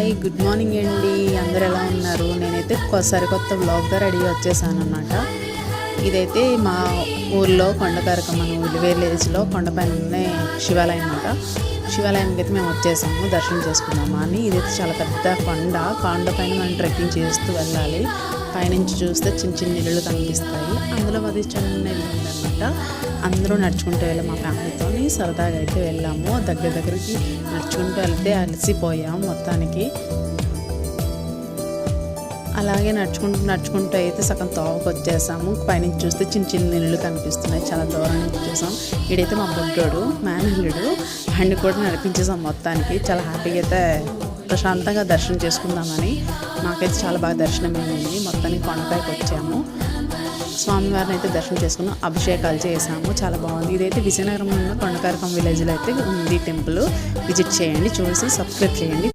Hi good morning అండి. అందరు ఎలా ఉన్నారు? నేనైతే సరికొత్త వ్లాగ్గా రెడీ వచ్చేసాను అన్నమాట. ఇదైతే మా ఊర్లో కొండకరకం మన విలేజ్లో కొండపైన శివాలయం అన్నమాట. శివాలయానికి అయితే మేము వచ్చేసాము దర్శనం చేసుకున్నాము అని. ఇదైతే చాలా పెద్ద కొండ పైన మనం ట్రెక్కింగ్ చేస్తూ వెళ్ళాలి. పైనుంచి చూస్తే చిన్న చిన్న ఇళ్ళు కనిపిస్తాయి. అందులో అది చిన్న ఇల్లు ఉందన్నమాట. అందరూ నడుచుకుంటూ వెళ్ళాము మా ఫ్యామిలీతో. సరదాగా అయితే వెళ్ళాము. దగ్గరికి నడుచుకుంటూ వెళ్తే అలసిపోయాము మొత్తానికి. అలాగే నడుచుకుంటూ అయితే సగం తోవకు వచ్చేసాము. పైనుంచి చూస్తే చిన్న చిన్న ఇళ్ళు కనిపిస్తున్నాయి. చాలా దూరం నుంచి చూసాం. ఈడైతే మా బుడ్డోడు మేనల్లుడు అండ్ కూడా నడిపించేసాం మొత్తానికి. చాలా హ్యాపీగా అయితే ప్రశాంతంగా దర్శనం చేసుకుందామని. నాకైతే చాలా బాగా దర్శనం అయింది. మొత్తానికి కొండపైకి వచ్చాము. స్వామివారిని అయితే దర్శనం చేసుకున్నాం. అభిషేకాలు చేసాము. చాలా బాగుంది. ఇదైతే విజయనగరం ఉన్న కొండకరకం విలేజ్లో అయితే ఉంది టెంపుల్. విజిట్ చేయండి, చూసి సబ్స్క్రైబ్ చేయండి.